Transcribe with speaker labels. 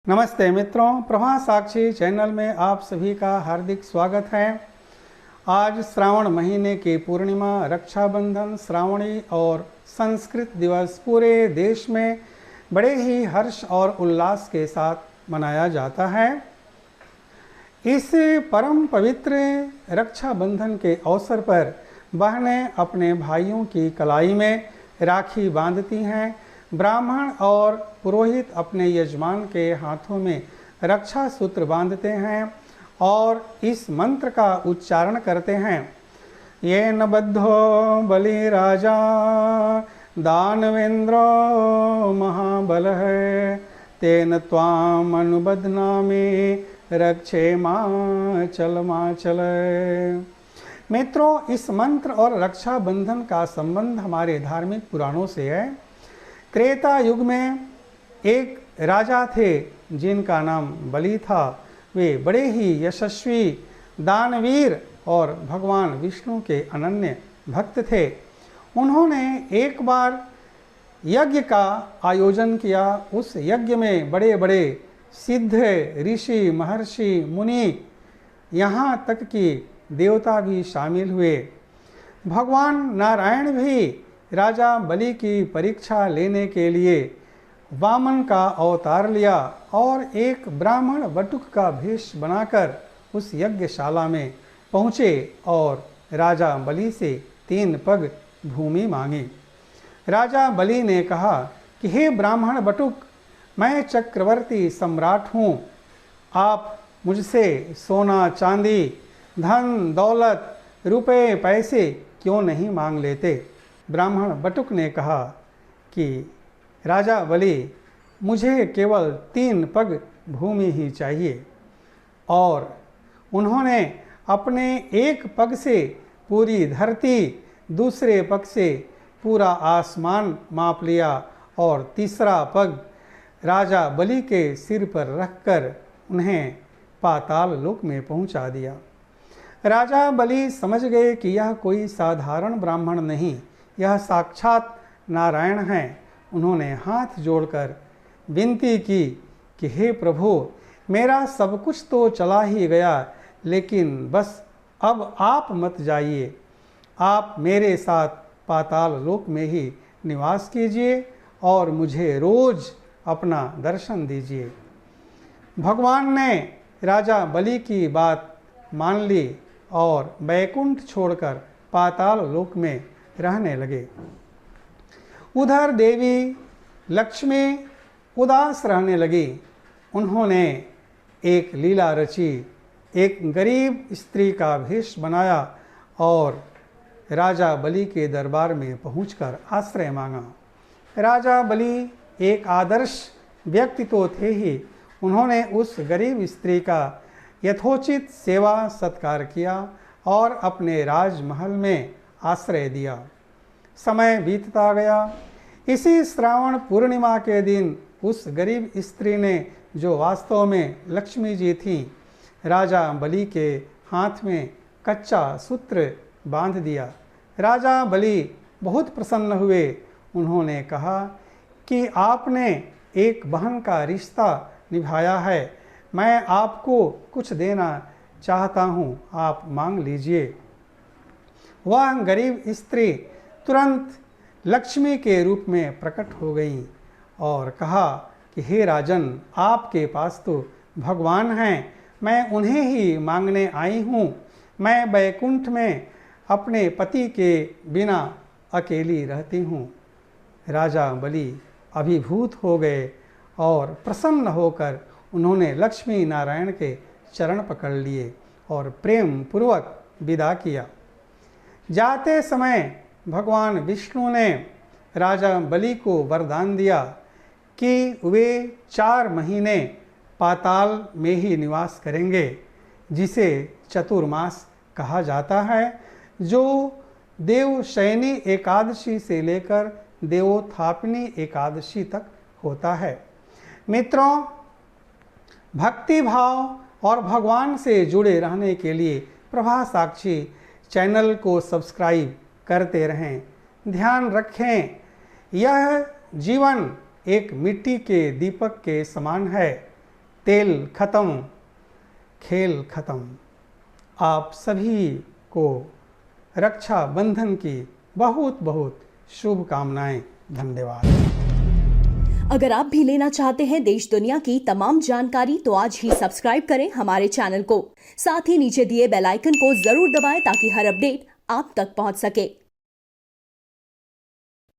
Speaker 1: नमस्ते मित्रों, प्रभा साक्षी चैनल में आप सभी का हार्दिक स्वागत है। आज श्रावण महीने की पूर्णिमा, रक्षाबंधन, श्रावणी और संस्कृत दिवस पूरे देश में बड़े ही हर्ष और उल्लास के साथ मनाया जाता है। इस परम पवित्र रक्षाबंधन के अवसर पर बहनें अपने भाइयों की कलाई में राखी बांधती हैं। ब्राह्मण और पुरोहित अपने यजमान के हाथों में रक्षा सूत्र बांधते हैं और इस मंत्र का उच्चारण करते हैं। ये न बद्धो बलि राजा दानवेंद्रो महाबल है, तेन त्वाम अनुबध्नामि रक्षे माचल। मित्रों, इस मंत्र और रक्षाबंधन का संबंध हमारे धार्मिक पुराणों से है। त्रेता युग में एक राजा थे जिनका नाम बलि था। वे बड़े ही यशस्वी दानवीर और भगवान विष्णु के अनन्य भक्त थे। उन्होंने एक बार यज्ञ का आयोजन किया। उस यज्ञ में बड़े बड़े सिद्ध ऋषि, महर्षि, मुनि, यहाँ तक कि देवता भी शामिल हुए। भगवान नारायण भी राजा बलि की परीक्षा लेने के लिए वामन का अवतार लिया और एक ब्राह्मण बटुक का भेष बनाकर उस यज्ञशाला में पहुँचे और राजा बलि से 3 पग भूमि मांगी। राजा बलि ने कहा कि हे ब्राह्मण बटुक, मैं चक्रवर्ती सम्राट हूँ। आप मुझसे सोना, चांदी, धन दौलत, रुपए, पैसे क्यों नहीं मांग लेते। ब्राह्मण बटुक ने कहा कि राजा बलि, मुझे केवल 3 पग भूमि ही चाहिए। और उन्होंने अपने एक पग से पूरी धरती, दूसरे पग से पूरा आसमान माप लिया और तीसरा पग राजा बलि के सिर पर रखकर उन्हें पाताल लोक में पहुंचा दिया। राजा बलि समझ गए कि यह कोई साधारण ब्राह्मण नहीं, यह साक्षात नारायण हैं। उन्होंने हाथ जोड़कर विनती की कि हे प्रभु, मेरा सब कुछ तो चला ही गया, लेकिन बस अब आप मत जाइए। आप मेरे साथ पाताल लोक में ही निवास कीजिए और मुझे रोज अपना दर्शन दीजिए। भगवान ने राजा बलि की बात मान ली और बैकुंठ छोड़कर पाताल लोक में रहने लगे। उधर देवी लक्ष्मी उदास रहने लगी। उन्होंने एक लीला रची। एक गरीब स्त्री का भेष बनाया और राजा बलि के दरबार में पहुंचकर आश्रय मांगा। राजा बलि एक आदर्श व्यक्ति तो थे ही, उन्होंने उस गरीब स्त्री का यथोचित सेवा सत्कार किया और अपने राजमहल में आश्रय दिया। समय बीतता गया। इसी श्रावण पूर्णिमा के दिन उस गरीब स्त्री ने, जो वास्तव में लक्ष्मी जी थीं, राजा बलि के हाथ में कच्चा सूत्र बांध दिया। राजा बलि बहुत प्रसन्न हुए। उन्होंने कहा कि आपने एक बहन का रिश्ता निभाया है, मैं आपको कुछ देना चाहता हूँ, आप मांग लीजिए। वह गरीब स्त्री तुरंत लक्ष्मी के रूप में प्रकट हो गई और कहा कि हे राजन, आपके पास तो भगवान हैं, मैं उन्हें ही मांगने आई हूँ। मैं बैकुंठ में अपने पति के बिना अकेली रहती हूँ। राजा बलि अभिभूत हो गए और प्रसन्न होकर उन्होंने लक्ष्मी नारायण के चरण पकड़ लिए और प्रेम पूर्वक विदा किया। जाते समय भगवान विष्णु ने राजा बलि को वरदान दिया कि वे 4 महीने पाताल में ही निवास करेंगे, जिसे चतुर्मास कहा जाता है, जो देवशयनी एकादशी से लेकर देवोत्थापिनी एकादशी तक होता है। मित्रों, भक्ति भाव और भगवान से जुड़े रहने के लिए प्रभा साक्षी चैनल को सब्सक्राइब करते रहें। ध्यान रखें, यह जीवन एक मिट्टी के दीपक के समान है। तेल खत्म, खेल खत्म। आप सभी को रक्षाबंधन की बहुत बहुत शुभकामनाएं। धन्यवाद।
Speaker 2: अगर आप भी लेना चाहते हैं देश दुनिया की तमाम जानकारी तो आज ही सब्सक्राइब करें हमारे चैनल को। साथ ही नीचे दिए बेल आइकन को जरूर दबाएं ताकि हर अपडेट आप तक पहुंच सके।